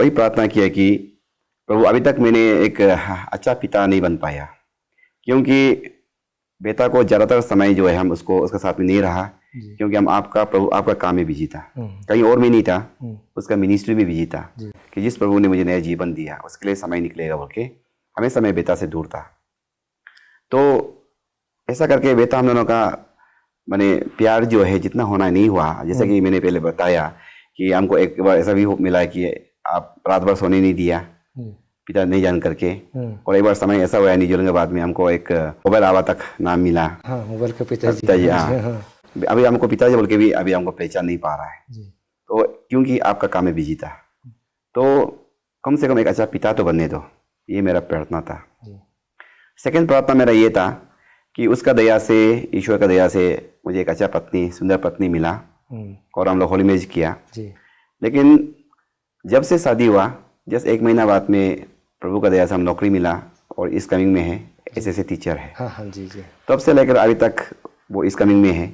वही प्रार्थना किया कि प्रभु अभी तक मैंने एक अच्छा पिता नहीं बन पाया, क्योंकि बेटा को ज़्यादातर समय जो है हम उसके साथ में नहीं रहा, क्योंकि हम प्रभु आपका काम में बिजी था, कहीं और में नहीं था, उसका मिनिस्ट्री में बिजी था कि जिस प्रभु ने मुझे नया जीवन दिया उसके लिए समय निकलेगा बोल के हमेशा मैं बेटा से दूर था। तो ऐसा करके बेटा हम दोनों का मैंने प्यार जो है जितना होना नहीं हुआ। जैसा कि मैंने पहले बताया कि हमको एक बार ऐसा भी मिला कि आप रात भर सोने नहीं दिया पिता नहीं जान करके, और एक बार समय ऐसा हुआ न्यूजीलैंड के बाद में हमको एक मोबाइल आवा तक नाम मिला। मोबाइल का पिताजी। हाँ, अभी हमको पिताजी बोल के भी अभी हमको पहचान नहीं पा रहा है, तो क्योंकि आपका काम में बिजी था। तो कम से कम एक अच्छा पिता तो बनने दो, ये मेरा प्रार्थना था। सेकंड प्रार्थना मेरा ये था कि उसका दया से, ईश्वर का दया से मुझे एक अच्छा पत्नी, सुंदर पत्नी मिला और हम लोग होली मैरिज किया। लेकिन जब से शादी हुआ जस्ट 1 महीना बाद में प्रभु का दया से हम नौकरी मिला और इस कमिंग में है, ऐसे टीचर है। हाँ जी। तब से लेकर अभी तक वो इस कमिंग में है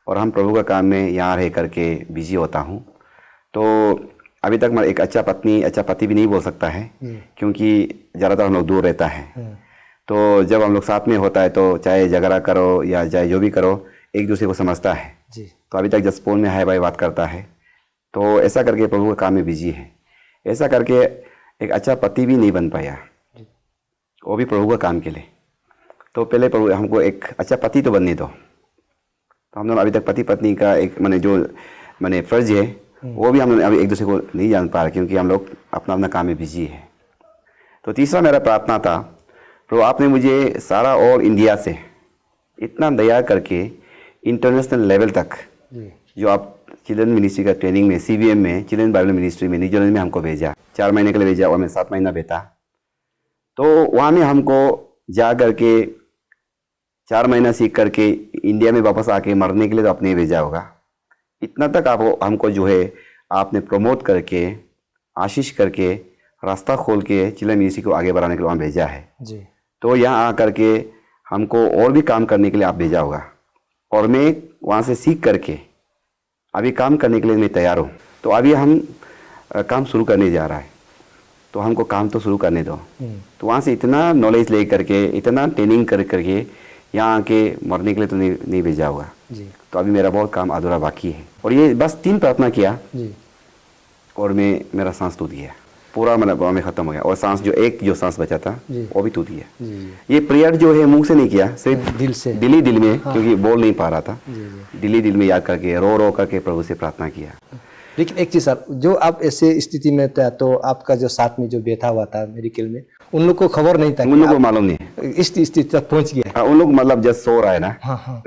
और हम प्रभु का काम में यहाँ रह करके बिजी होता हूँ। तो अभी तक मैं एक अच्छा पत्नी, अच्छा पति भी नहीं बोल सकता है, क्योंकि ज़्यादातर हम लोग दूर रहता है। तो जब हम लोग साथ में होता है तो चाहे झगड़ा करो या चाहे जो भी करो एक दूसरे को समझता है। तो अभी तक जस्ट फोन में हाय बाय बात करता है। तो ऐसा करके प्रभु के काम में बिजी है। ऐसा करके एक अच्छा पति भी नहीं बन पाया, वो भी प्रभु का काम के लिए। तो पहले प्रभु हमको एक अच्छा पति तो बनने दो। तो हम लोग अभी तक पति पत्नी का एक मैंने फर्ज है वो भी हम लोग अभी एक दूसरे को नहीं जान पा रहे, क्योंकि हम लोग अपना अपना काम में बिजी है। तो तीसरा मेरा प्रार्थना था, प्रभु आपने मुझे सारा और इंडिया से इतना दया करके इंटरनेशनल लेवल तक जो आप चिल्ड्रन मिनिस्ट्री का ट्रेनिंग में, CBM में, चिल्ड्रन बाइबल मिनिस्ट्री में न्यूजीलैंड में हमको भेजा, 4 महीने के लिए भेजा और मैं 7 महीना बेटा। तो वहाँ में हमको जा करके 4 महीना सीख करके इंडिया में वापस आके मरने के लिए तो आपने भेजा होगा। इतना तक आप हमको जो है आपने प्रमोट करके, आशीष करके, रास्ता खोल के चिल्ड्रन मिनिस्ट्री को आगे बढ़ाने के लिए वहाँ भेजा है जी। तो यहाँ आ करके हमको और भी काम करने के लिए आप भेजा होगा, और मैं वहाँ से सीख करके अभी काम करने के लिए मैं तैयार हूँ। तो अभी हम काम शुरू करने जा रहा है, तो हमको काम तो शुरू करने दो। तो वहाँ से इतना नॉलेज ले करके, इतना ट्रेनिंग करके यहाँ आके मरने के लिए तो नहीं भेजा होगा जी। तो अभी मेरा बहुत काम अधूरा बाकी है। और ये बस 3 प्रार्थना किया जी। और मेरा सांस टूट गया, पूरा में ख़त्म हो गया। और सांस जो सांस बचा था वो भी टूट गया। ये प्रेयर जो है मुंह से नहीं किया, सिर्फ दिल से, दिल में। हाँ। क्योंकि बोल नहीं पा रहा था, दिल में याद करके रो करके प्रभु से प्रार्थना किया। लेकिन एक चीज़ सर, जो आप ऐसे स्थिति में था तो आपका जो साथ में जो बैठा हुआ था मेडिकल में, उन लोग को खबर नहीं था, उन लोग को मालूम नहीं इस स्थिति तक पहुंच गया। उन लोग मतलब जस्ट सो रहा है ना,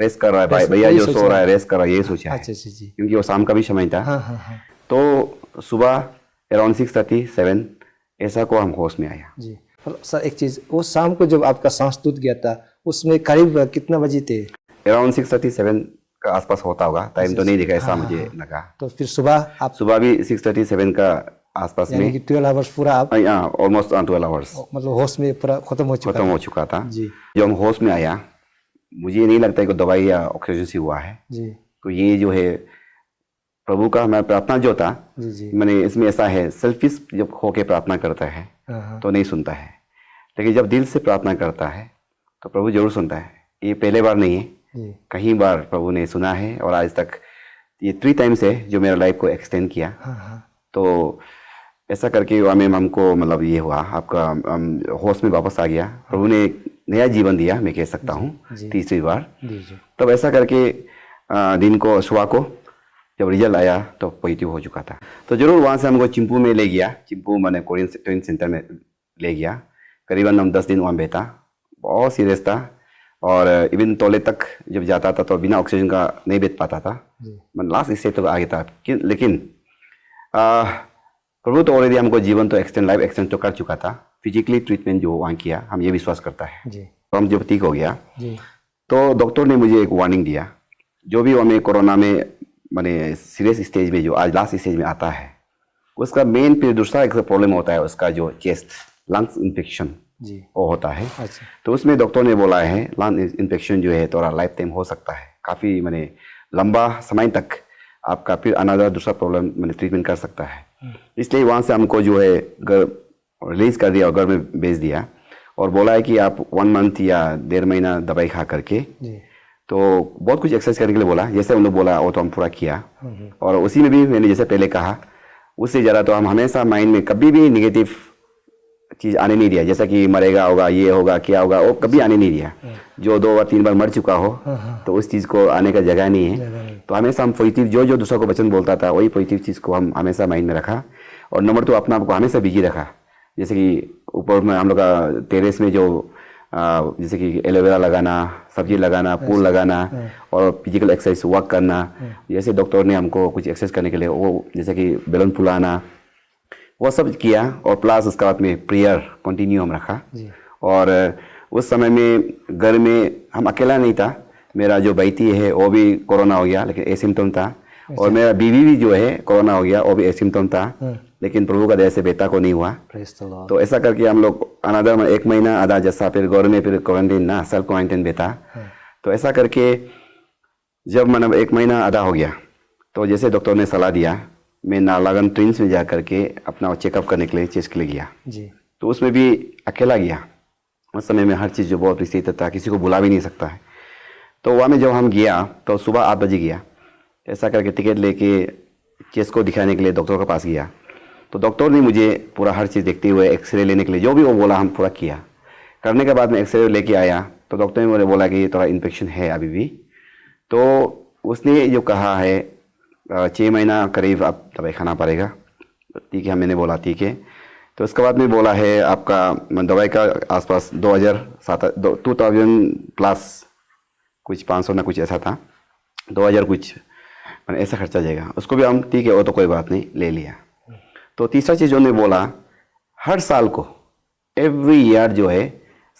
रेस्ट कर रहा है, भैया जो सो रहा है रेस्ट कर रहा है, ये सोचा है। क्योंकि वो शाम का भी समय था। तो सुबह अराउंड 6:37 ऐसा को हम होश में आया जी। सर एक चीज़, वो शाम को जब आपका सांस टूट गया था उसमें करीब कितना बजे थे? अराउंड 6:37 का आसपास होता होगा, टाइम तो नहीं देखा, ऐसा मुझे लगा। तो फिर सुबह भी 6:37 का आसपास में, 12 आवर्स पूरा आप ऑलमोस्ट 12 आवर्स मतलब होश में पूरा खत्म हो चुका था जी। जब हम होश में आया, मुझे नहीं लगता कि दवाई या ऑक्सीजन से हुआ है जी। तो ये जो है प्रभु का हमारा प्रार्थना जो था जी। मैंने इसमें ऐसा है, सेल्फिश जब होके प्रार्थना करता है तो नहीं सुनता है, लेकिन जब दिल से प्रार्थना करता है तो प्रभु जरूर सुनता है। ये पहले बार नहीं है, कई बार प्रभु ने सुना है, और आज तक ये 3 टाइम्स है जो मेरा लाइफ को एक्सटेंड किया। तो ऐसा करके हमको मतलब ये हुआ, आपका होश में वापस आ गया, प्रभु ने नया जीवन दिया, मैं कह सकता हूँ 3री बार। तब ऐसा करके दिन को सुबह को जब रिजल्ट आया तो पॉजिटिव हो चुका था। तो जरूर वहाँ से हमको चिंपू में ले गया, चिंपू मैंने कोरियन ट्रेनिंग सेंटर में ले गया। करीबन हम 10 दिन वहाँ बैठा, बहुत सीरियस था, और इवन टॉयलेट तक जब जाता था तो बिना ऑक्सीजन का नहीं बैठ पाता था, मैं लास्ट स्टेज तो आगे था। लेकिन प्रभु तो ऑलरेडी हमको जीवन तो लाइफ एक्सटेंड तो कर चुका था। फिजिकली ट्रीटमेंट जो वहाँ किया, हम ये विश्वास करता है जी। तो हम जब ठीक हो गया तो डॉक्टर ने मुझे एक वार्निंग दिया, जो भी हमें कोरोना में मैंने सीरियस स्टेज में जो आज लास्ट स्टेज में आता है, उसका मेन फिर दूसरा एक प्रॉब्लम होता है, उसका जो चेस्ट लंग्स इन्फेक्शन जी वो होता है। अच्छा। तो उसमें डॉक्टर ने बोला है लंग इन्फेक्शन जो है थोड़ा लाइफ टाइम हो सकता है, काफ़ी मैंने लंबा समय तक आपका फिर अनदर दूसरा प्रॉब्लम मैंने ट्रीटमेंट कर सकता है। इसलिए वहाँ से हमको जो है घर रिलीज कर दिया और घर में भेज दिया और बोला है कि आप 1 मंथ या 1.5 महीना दवाई खा करके तो बहुत कुछ एक्सरसाइज करने के लिए बोला, जैसे उन लोग बोला वो तो हम पूरा किया। और उसी में भी मैंने जैसे पहले कहा उससे ज़्यादा तो हम हमेशा माइंड में कभी भी निगेटिव चीज़ आने नहीं दिया, जैसा कि मरेगा होगा, ये होगा, क्या होगा, वो कभी आने नहीं दिया। जो 2 और 3 बार मर चुका हो तो उस चीज़ को आने का जगह नहीं है। तो हमेशा हम पॉजिटिव जो दूसरा को वचन बोलता था वही पॉजिटिव चीज़ को हम हमेशा माइंड में रखा। और नंबर 2 अपना आपको हमेशा बिजी रखा, जैसे कि ऊपर में हम लोग का टेरेस में जो जैसे कि एलोवेरा लगाना, सब्जी लगाना, फूल लगाना और फिजिकल एक्सरसाइज वॉक करना। जैसे डॉक्टर ने हमको कुछ एक्सरसाइज करने के लिए वो जैसे कि बैलून फुलाना वो सब किया। और प्लस उसके बाद में प्रेयर कंटिन्यू हम रखा। और उस समय में घर में हम अकेला नहीं था, मेरा जो बेटी है वो भी कोरोना हो गया लेकिन एसिम्टम था। और मेरा बीवी भी जो है कोरोना हो गया, वो भी एसिम्टम था लेकिन प्रभु का दया से बेटा को नहीं हुआ। तो ऐसा करके हम लोग अनदर 1 महीना आधा जैसा फिर घर में फिर क्वारंटाइन ना सेल्फ क्वारंटाइन बेटा। तो ऐसा करके जब मतलब 1 महीना आधा हो गया तो जैसे डॉक्टर ने सलाह दिया मैं नालागन ट्विंस में जा करके अपना चेकअप करने के लिए चेस्ट के लिए गया। तो उसमें भी अकेला गया। उस समय में हर चीज़ जो बहुत रिस्ट्रिक्टेड था, किसी को बुला भी नहीं सकता है। तो वहाँ में जब हम गया तो सुबह 8 बजे गया, ऐसा करके टिकट लेके चेस्ट को दिखाने के लिए डॉक्टर के पास गया। तो डॉक्टर ने मुझे पूरा हर चीज़ देखते हुए एक्सरे लेने के लिए जो भी वो बोला हम पूरा किया। करने के बाद में एक्सरे लेके आया तो डॉक्टर ने मुझे बोला कि थोड़ा इन्फेक्शन है अभी भी। तो उसने जो कहा है 6 महीना करीब आप दवाई खाना पड़ेगा। ठीक है, मैंने बोला ठीक है। तो उसके बाद में बोला है आपका दवाई का आसपास 2000 प्लस कुछ 500 ना कुछ ऐसा था, 2000 कुछ मैंने ऐसा खर्चा जाएगा। उसको भी हम ठीक है वो तो कोई बात नहीं ले लिया। तो तीसरा चीज़ उन्होंने बोला हर साल को एवरी ईयर जो है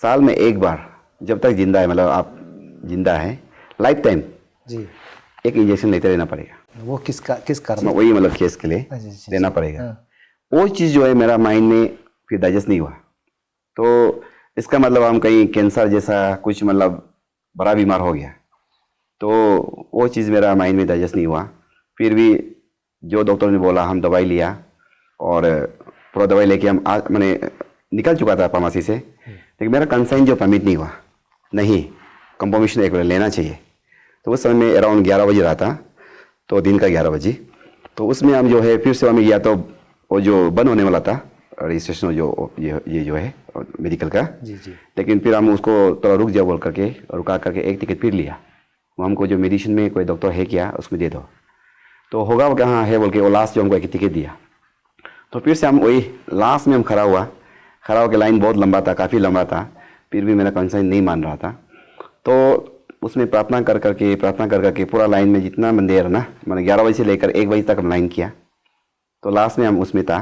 साल में एक बार जब तक जिंदा है, मतलब आप जिंदा है लाइफ टाइम एक इंजेक्शन लेते रहना पड़ेगा। वो किस कारण? वही मतलब केस के लिए लेना पड़ेगा। वो चीज़ जो है मेरा माइंड में फिर डाइजेस्ट नहीं हुआ। तो इसका मतलब हम कहीं कैंसर जैसा कुछ मतलब बड़ा बीमार हो गया। तो वो चीज़ मेरा माइंड में डाइजेस्ट नहीं हुआ। फिर भी जो डॉक्टर ने बोला हम दवाई लिया और पूरा दवाई लेके हम मैंने निकल चुका था फार्मेसी से, लेकिन मेरा कंसाइन जो परमिट नहीं हुआ, नहीं कंफर्मेशन एक बार लेना चाहिए। तो उस समय में अराउंड 11 बजे रहा था, तो दिन का 11 बजे। तो उसमें हम जो है फिर से हमें गया तो वो जो बंद होने वाला था रजिस्ट्रेशन जो ये जो है मेडिकल का। लेकिन फिर हम उसको थोड़ा रुक जाओ बोल करके रुका करके एक टिकट फिर लिया। वो हमको जो मेडिसिन में कोई डॉक्टर है क्या उसमें दे दो, तो होगा वो कहाँ है बोल के वो लास्ट जो हमको एक टिकट दिया। तो फिर से हम वही लास्ट में हम खड़ा होकर लाइन बहुत लंबा था, काफ़ी लंबा था, फिर भी मेरा कंसाइन नहीं मान रहा था। तो उसमें प्रार्थना कर करके पूरा लाइन में जितना मंदिर ना मैंने 11 बजे से लेकर 1 बजे तक हम लाइन किया। तो लास्ट में हम उसमें था।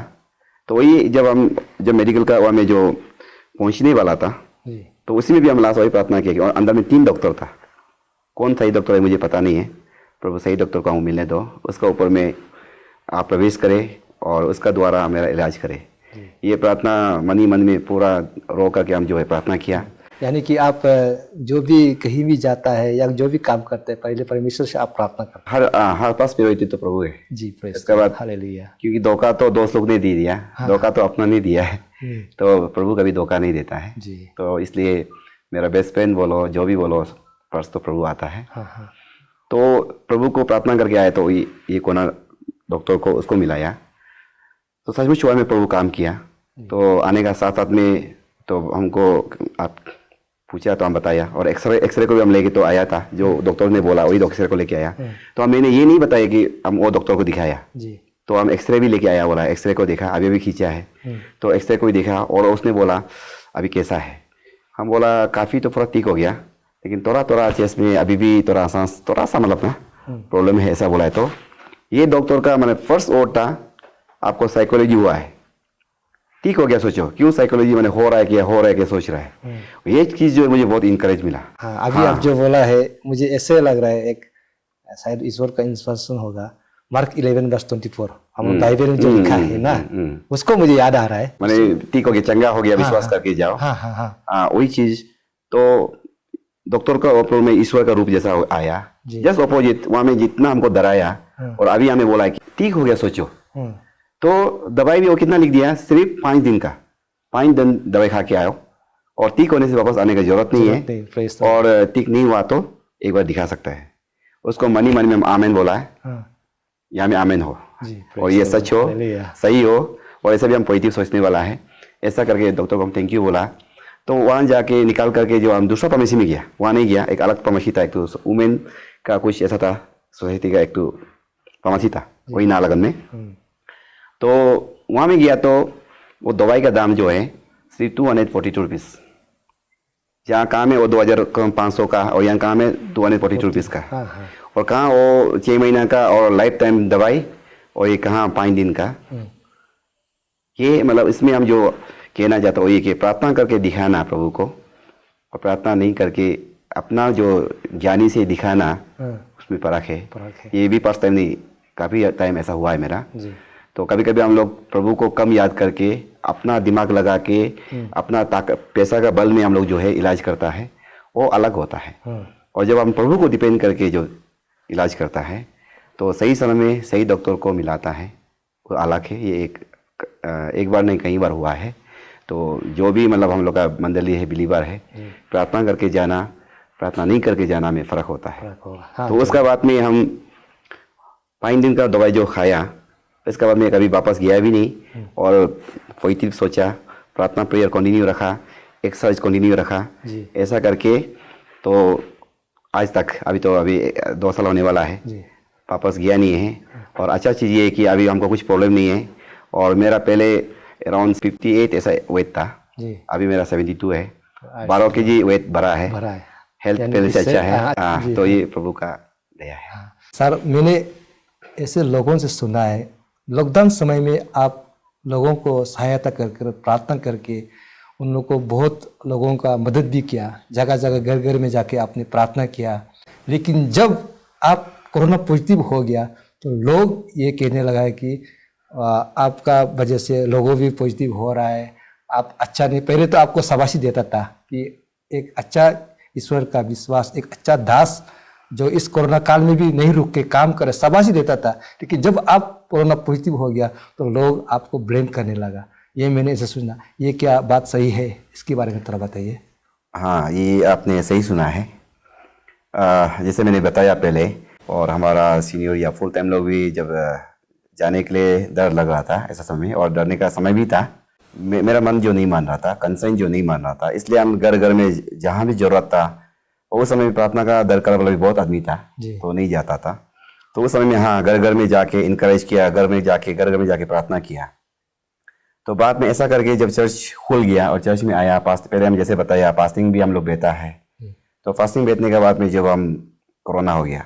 तो वही जब मेडिकल का वहाँ में जो पहुँचने वाला था तो उसी में भी हम लास्ट वही प्रार्थना किया। और अंदर में 3 डॉक्टर था, कौन सही डॉक्टर है मुझे पता नहीं है, प्रभु सही डॉक्टर को मिलने दो, उसका ऊपर में आप प्रवेश करें और उसका द्वारा मेरा इलाज करे। ये प्रार्थना मन ही मन में पूरा रो करके हम जो है प्रार्थना किया। यानी कि आप जो भी कहीं भी जाता है या जो भी काम करते हैं पहले परमेश्वर से आप प्रार्थना करते हैं। हर पास प्रायोरिटी तो प्रभु है जी। इसके बाद हालेलुया। क्योंकि धोखा तो दोस्त लोग ने दे दिया, धोखा तो अपना नहीं दिया है, तो प्रभु कभी धोखा नहीं देता है जी। तो इसलिए मेरा बेस्ट फ्रेंड बोलो जो भी बोलो फर्स्ट तो प्रभु आता है। तो प्रभु को प्रार्थना करके आए तो ये कोना डॉक्टर को उसको मिलाया। तो सचमुच हुआ में प्रभु काम किया। तो आने का साथ में तो हमको आप पूछा तो हम बताया। और एक्सरे को भी हम लेके तो आया था, जो डॉक्टर ने बोला वही एक्सरे को लेके आया। तो मैंने ये नहीं बताया कि हम वो डॉक्टर को दिखाया जी। तो हम एक्सरे भी लेके आया, बोला एक्सरे को देखा, अभी भी खींचा है। तो एक्सरे को भी देखा और उसने बोला अभी कैसा है। हम बोला काफ़ी तो पूरा ठीक हो गया, लेकिन थोड़ा चेस्ट में अभी भी थोड़ा सांस थोड़ा सा मतलब ना प्रॉब्लम है, ऐसा बोला है। तो ये डॉक्टर का मैंने फर्स्ट वर्ड था आपको साइकोलॉजी हुआ है, ठीक हो गया। सोचो क्यों साइकोलॉजी मैंने हो रहा है क्या सोच रहा है। ये चीज़ जो है मुझे बहुत इंकरेज मिला। अभी आप जो बोला है मुझे ऐसे लग रहा है, एक शायद ईश्वर का इंस्पिरेशन होगा। मार्क 11:24 हम बाइबल में जो लिखा है ना, उसको मुझे याद आ रहा है। मैंने ठीक हो गया, चंगा हो गया, विश्वास करके जाओ। वही चीज। तो डॉक्टर का ऊपर में ईश्वर का रूप जैसा आया, जस्ट अपोजिट। वहाँ में जितना हमको डराया और अभी हमें बोला है कि ठीक हो गया सोचो, तो दवाई भी वो कितना लिख दिया, सिर्फ 5 दिन का, 5 दिन दवाई खा के आओ और ठीक होने से वापस आने की जरूरत नहीं है, और ठीक नहीं हुआ तो एक बार दिखा सकता है। उसको मनी में हम आमेन बोला है, यहाँ में आमेन हो और ये सच हो, सही हो, और ऐसा भी हम पॉजिटिव सोचने वाला है। ऐसा करके डॉक्टर को हम थैंक यू बोला। तो वहाँ जाके निकाल करके जो हम दूसरा फार्मेसी में गया, वहाँ नहीं गया, एक अलग फार्मेसी था, एक तो वुमेन का कुछ ऐसा था, सोसाइटी का एक तो फार्मेसी था वही नालागढ़ में। तो वहाँ में गया तो वो दवाई का दाम जो है सिर्फ 242 रुपीज़, जहाँ काम है वो 2500 का, और यहाँ काम है 242 रुपीज़ का। और कहाँ वो 6 महीना का और लाइफ टाइम दवाई, और ये कहाँ 5 दिन का। ये मतलब इसमें हम जो कहना चाहता हूँ ये कि प्रार्थना करके दिखाना प्रभु को, और प्रार्थना नहीं करके अपना जो ज्ञानी से दिखाना, उसमें फर्क है। ये भी फर्स्ट टाइम नहीं, काफ़ी टाइम ऐसा हुआ है मेरा। तो कभी कभी हम लोग प्रभु को कम याद करके अपना दिमाग लगा के अपना पैसा का बल में हम लोग जो है इलाज करता है, वो अलग होता है। और जब हम प्रभु को डिपेंड करके जो इलाज करता है तो सही समय में सही डॉक्टर को मिलाता है, वो अलग है। ये एक बार नहीं कई बार हुआ है। तो जो भी मतलब हम लोग का मंडली है, बिलीवर है, प्रार्थना करके जाना, प्रार्थना नहीं करके जाना में फ़र्क होता है। तो उसका बाद में हम 5 दिन का दवाई जो खाया, इसके बाद में कभी वापस गया भी नहीं, और पॉजिटिव सोचा, प्रार्थना प्रेयर कंटिन्यू रखा, एक्सरसाइज कंटिन्यू रखा, ऐसा करके तो आज तक अभी 2 साल होने वाला है, वापस गया नहीं है। और अच्छा चीज़ ये है कि अभी हमको कुछ प्रॉब्लम नहीं है, और मेरा पहले अराउंड 58 ऐसा वेट था, अभी मेरा 72 है, 12 kg वेट बढ़ा है, हेल्थ पहले से अच्छा है। हाँ, तो ये प्रभु का दया है। सर, मैंने ऐसे लोगों से सुना है, लॉकडाउन समय में आप लोगों को सहायता करके, प्रार्थना करके उन लोगों को, बहुत लोगों का मदद भी किया, जगह जगह घर घर में जाके आपने प्रार्थना किया। लेकिन जब आप कोरोना पॉजिटिव हो गया तो लोग ये कहने लगा है कि आपका वजह से लोगों भी पॉजिटिव हो रहा है, आप अच्छा नहीं। पहले तो आपको शाबाशी देता था कि एक अच्छा ईश्वर का विश्वास, एक अच्छा दास जो इस कोरोना काल में भी नहीं रुक के काम करे, शाबाशी देता था। लेकिन जब आप कोरोना पॉजिटिव हो गया तो लोग आपको ब्लेम करने लगा, ये मैंने ऐसे सुना। ये क्या बात सही है? इसके बारे में थोड़ा बताइए। हाँ, ये आपने सही सुना है। जैसे मैंने बताया पहले, और हमारा सीनियर या फुल टाइम लोग भी जब जाने के लिए डर लग रहा था ऐसा समय, और डरने का समय भी था। मेरा मन जो नहीं मान रहा था, कंसर्न जो नहीं मान रहा था, इसलिए हम घर घर में जहाँ भी जरूरत था, उस समय में प्रार्थना का दर करने वाला भी बहुत आदमी था, तो नहीं जाता था। तो उस समय में हाँ, घर घर में जाके इनकरेज किया, घर घर में जाके प्रार्थना किया। तो बाद में ऐसा करके जब चर्च खुल गया और चर्च में आया, पहले हम जैसे बताया फास्टिंग भी हम लोग बैठा है। तो फास्टिंग बैठने के बाद में जब हम कोरोना हो गया,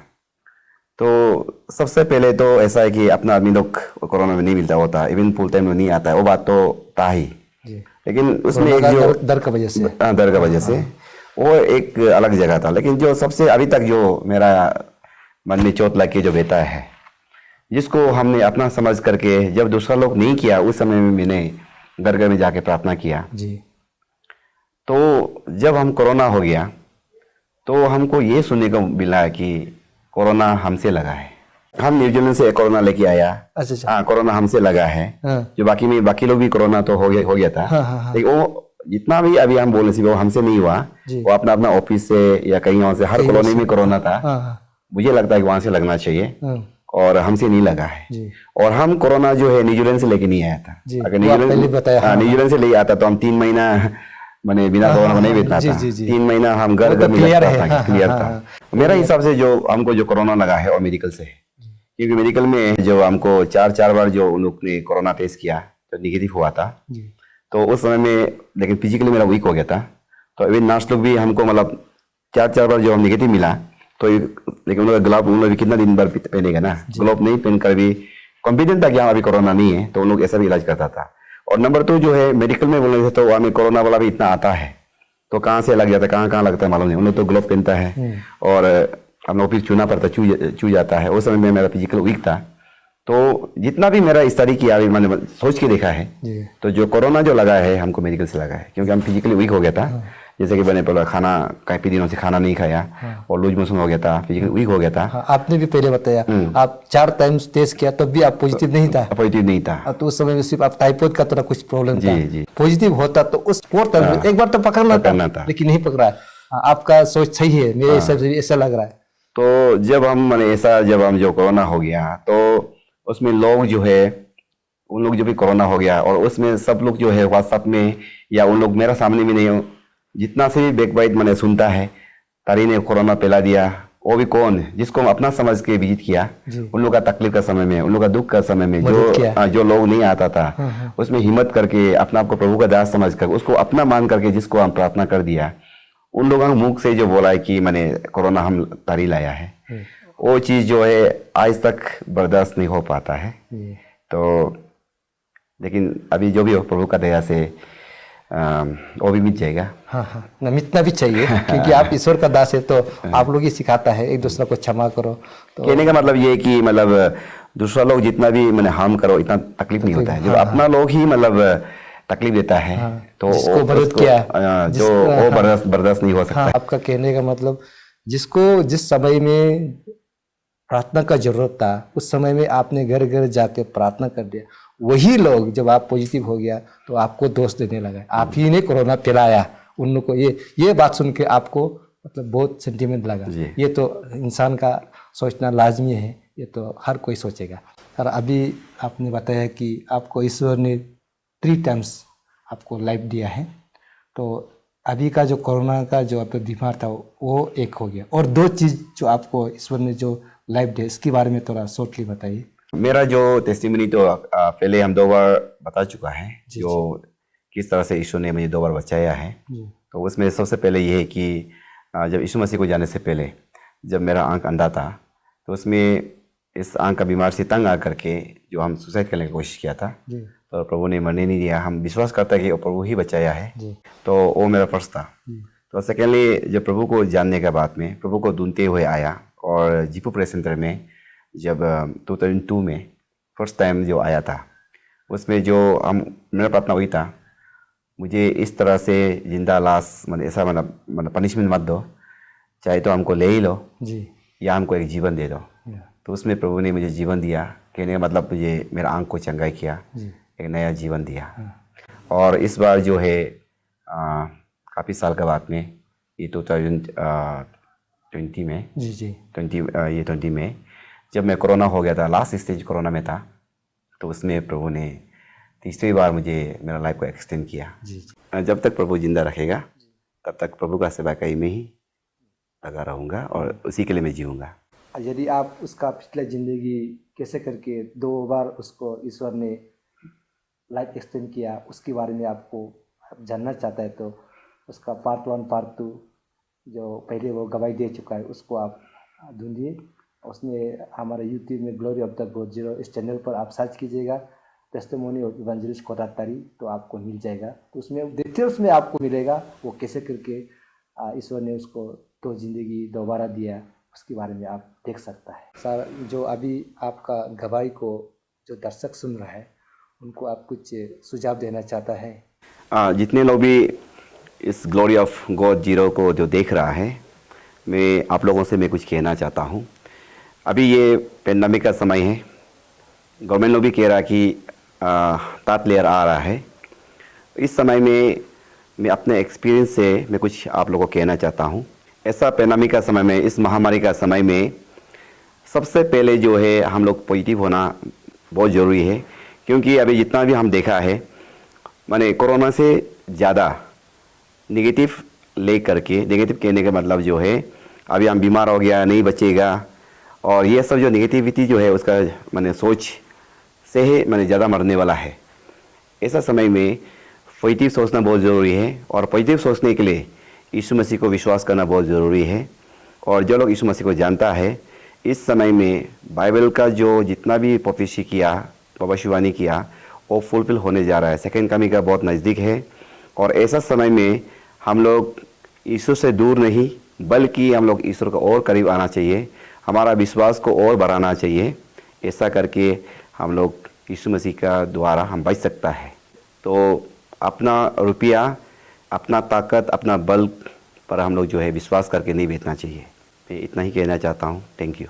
तो सबसे पहले तो ऐसा है कि अपना आदमी लोग कोरोना में नहीं मिलता होता, इवन फुल टाइम में नहीं आता है, वो बात तो था ही। लेकिन उसमें एक जो डर का वजह से वो एक अलग जगह था। लेकिन जो सबसे अभी तक जो मेरा मन में चोट लग के जो बेटा है, जिसको हमने अपना समझ करके, जब दूसरा लोग नहीं किया, उस समय में मैंने घर घर में जाके प्रार्थना किया। तो जब हम कोरोना हो गया तो हमको ये सुनने को मिला कि कोरोना हमसे लगा है। हम न्यूजीलैंड से कोरोना लेके आया। अच्छा। हाँ, कोरोना हमसे लगा है। जो बाकी लोग भी कोरोना तो हो गया था। लेकिन वो जितना भी अभी हम बोल रहे थे वो हमसे नहीं हुआ। वो अपना ऑफिस से या कहीं वहां से, हर कॉलोनी में कोरोना था। मुझे लगता है कि वहां से लगना चाहिए, और हमसे नहीं लगा है। और हम कोरोना जो है न्यूजीलैंड से लेके नहीं आया था। अगर न्यूजीलैंड से ले आता तो हम 3 महीना मैंने बिना कोरोना नहीं बीतना था। 3 महीना हम घर में क्लियर था। मेरा हिसाब से जो हमको जो कोरोना लगा है और मेडिकल से है, क्योंकि मेडिकल में जो हमको 4 बार जो उन लोग ने कोरोना टेस्ट किया तो निगेटिव हुआ था। तो उस समय में लेकिन फिजिकली मेरा वीक हो गया था। तो इवन नर्स लोग भी हमको मतलब 4 बार जो हम निगेटिव मिला, तो लेकिन उन लोग ग्लव, उन लोग भी कितना दिन भर पहनेगा ना, ग्लव नहीं पहन कर भी कॉन्फिडेंट था कि हाँ अभी कोरोना नहीं है, तो उन लोग ऐसा भी इलाज करता था। और नंबर 2 जो है मेडिकल में बोलने से, तो हमें कोरोना वाला भी इतना आता है तो कहाँ से लग जाता है, कहाँ लगता है मालूम नहीं। उन लोग तो ग्लव पहनता है और हम लोग फिर चूना पड़ता, चू जाता है। उस समय में मेरा फिजिकल वीक था। तो जितना भी मेरा स्टडी किया, मैंने सोच के देखा है, तो जो कोरोना जो लगा है हमको मेडिकल से लगा है, क्योंकि हम फिजिकली वीक हो गया था। जैसे कि मैंने बोला खाना काफ़ी दिनों से खाना नहीं खाया और लूज मोशन हो गया था, फिजिकल वीक हो गया था। हाँ, आपने भी पहले बताया आप 4 टाइम्स टेस्ट किया तब भी आप पॉजिटिव नहीं था। पॉजिटिव नहीं था। तो उस समय में सिर्फ आप टाइफाइड का थोड़ा कुछ प्रॉब्लम था। जी। पॉजिटिव होता तो उस 4 टाइम एक बार तो पकड़ना था लेकिन नहीं पकड़ा। हाँ, आपका सोच सही है, मेरे हिसाब से ऐसा लग रहा है। तो जब हम मैंने ऐसा जब हम जो कोरोना हो गया तो उसमें लोग जो है उन लोग जो भी कोरोना हो गया और उसमें सब लोग जो है व्हाट्सएप में या उन लोग मेरा सामने भी नहीं हो, जितना से भी बैक बाइट मैंने सुनता है तारी ने कोरोना फैला दिया, वो भी कौन जिसको हम अपना समझ के विजिट किया, उन लोग का तकलीफ का समय में, उन लोग का दुख का समय में जो लोग नहीं आता था उसमें हिम्मत करके अपना आपको प्रभु का दास समझ कर उसको अपना मान करके जिसको हम प्रार्थना कर दिया, उन लोगों के मुख से जो बोला है कि मैंने कोरोना हम तारी लाया है, वो चीज़ जो है आज तक बर्दाश्त नहीं हो पाता है। तो लेकिन अभी जो भी हो प्रभु का दया से वो भी मिट जाएगा। हाँ, मिटना भी चाहिए क्योंकि आप ईश्वर का दास है तो आप लोग ही सिखाता है एक दूसरे को क्षमा करो। तो कहने का मतलब ये है कि मतलब दूसरा लोग जितना भी मैंने हार्म करो इतना तकलीफ नहीं होता है, जब अपना लोग ही मतलब तकलीफ देता है तो जिसको मदद किया जो वो बर्दाश्त नहीं हो सकता। आपका कहने का मतलब जिसको जिस समय में प्रार्थना का जरूरत था उस समय में आपने घर घर जाके प्रार्थना कर दिया, वही लोग जब आप पॉजिटिव हो गया तो आपको दोष देने लगा, आप ही ने कोरोना फैलाया। उन लोग को ये बात सुन के आपको मतलब बहुत सेंटीमेंट लगा। ये तो इंसान का सोचना लाजमी है, ये तो हर कोई सोचेगा। और अभी आपने बताया कि आपको ईश्वर ने 3 टाइम्स आपको लाइफ दिया है, तो अभी का जो कोरोना का जो आपका बीमार था वो एक हो गया, और 2 चीज़ जो आपको ईश्वर ने जो लाइफ दिया इसके बारे में थोड़ा शॉर्टली बताइए। मेरा जो टेस्टिमनी तो पहले हम 2 बार बता चुका है जो किस तरह से ईश्वर ने मुझे 2 बार बचाया है। तो उसमें सबसे पहले ये है कि जब यीशु मसीह को जाने से पहले जब मेरा आंख अंधा था तो उसमें इस आंख का बीमार से तंग आ करके जो हम सुसाइड करने की कोशिश किया था, तो प्रभु ने मरने नहीं दिया। हम विश्वास करते हैं कि प्रभु ही बचाया है, तो वो मेरा फर्स्ट था। तो सेकेंडली जब प्रभु को जानने के बाद में प्रभु को ढूंढते हुए आया और जीपू प्रेस सेंटर में जब 2002 में फर्स्ट टाइम जो आया था, उसमें जो मेरा प्रार्थना हुई था, मुझे इस तरह से जिंदा लाश मतलब ऐसा मतलब पनिशमेंट मत दो, चाहे तो हमको ले ही लो या हमको एक जीवन दे दो। तो उसमें प्रभु ने मुझे जीवन दिया, कहने का मतलब मुझे मेरा आंख को चंगाई किया, एक नया जीवन दिया। और इस बार जो है काफ़ी साल के बाद में ये 2020 में 20 में जब मैं कोरोना हो गया था, लास्ट स्टेज कोरोना में था, तो उसमें प्रभु ने तीसरी बार मुझे मेरा लाइफ को एक्सटेंड किया। जब तक प्रभु जिंदा रखेगा तब तक प्रभु का सेवा करने में ही लगा रहूँगा और उसी के लिए मैं जीऊँगा। यदि आप उसका पिछले ज़िंदगी कैसे करके 2 बार उसको ईश्वर ने लाइफ एक्सटेंड किया उसके बारे में आपको जानना चाहता है तो उसका पार्ट 1 पार्ट 2 जो पहले वो गवाही दे चुका है उसको आप ढूंढिए। उसमें हमारे यूट्यूब में glory of the God zero इस चैनल पर आप सर्च कीजिएगा टेस्टिमोनी ऑफ इवेंजलिस्ट कोटा तारी, तो आपको मिल जाएगा। तो उसमें डिटेल्स में आपको मिलेगा वो कैसे करके ईश्वर ने उसको 2 जिंदगी दोबारा दिया, उसके बारे में आप देख सकता है। सर, जो अभी आपका गवाही को जो दर्शक सुन रहा है उनको आप कुछ सुझाव देना चाहता है? जितने लोग भी इस ग्लोरी ऑफ गॉड जीरो को जो देख रहा है, मैं आप लोगों से मैं कुछ कहना चाहता हूँ। अभी ये पेंडेमिक का समय है, गवर्नमेंट लोग भी कह रहा है कि थर्ड लेयर आ रहा है। इस समय में मैं अपने एक्सपीरियंस से मैं कुछ आप लोगों को कहना चाहता हूँ। ऐसा पेंडेमिक का समय में, इस महामारी का समय में सबसे पहले जो है हम लोग पॉजिटिव होना बहुत ज़रूरी है, क्योंकि अभी जितना भी हम देखा है माने कोरोना से ज़्यादा नेगेटिव ले करके, नेगेटिव कहने का मतलब जो है अभी हम बीमार हो गया नहीं बचेगा, और ये सब जो नेगेटिविटी जो है उसका माने सोच से ही माने ज़्यादा मरने वाला है। ऐसा समय में पॉजिटिव सोचना बहुत ज़रूरी है, और पॉजिटिव सोचने के लिए यीशु मसीह को विश्वास करना बहुत ज़रूरी है। और जो लोग यीशु मसीह को जानता है, इस समय में बाइबल का जो जितना भी प्रोफेसी किया, भविष्यवाणी किया, वो फुलफिल होने जा रहा है। सेकेंड कमिंग का बहुत नज़दीक है, और ऐसा समय में हम लोग ईश्वर से दूर नहीं बल्कि हम लोग ईश्वर को और करीब आना चाहिए, हमारा विश्वास को और बढ़ाना चाहिए। ऐसा करके हम लोग यीशु मसीह का द्वारा हम बच सकता है। तो अपना रुपया अपना ताकत अपना बल पर हम लोग जो है विश्वास करके नहीं बैठना चाहिए। मैं इतना ही कहना चाहता हूँ। Thank you.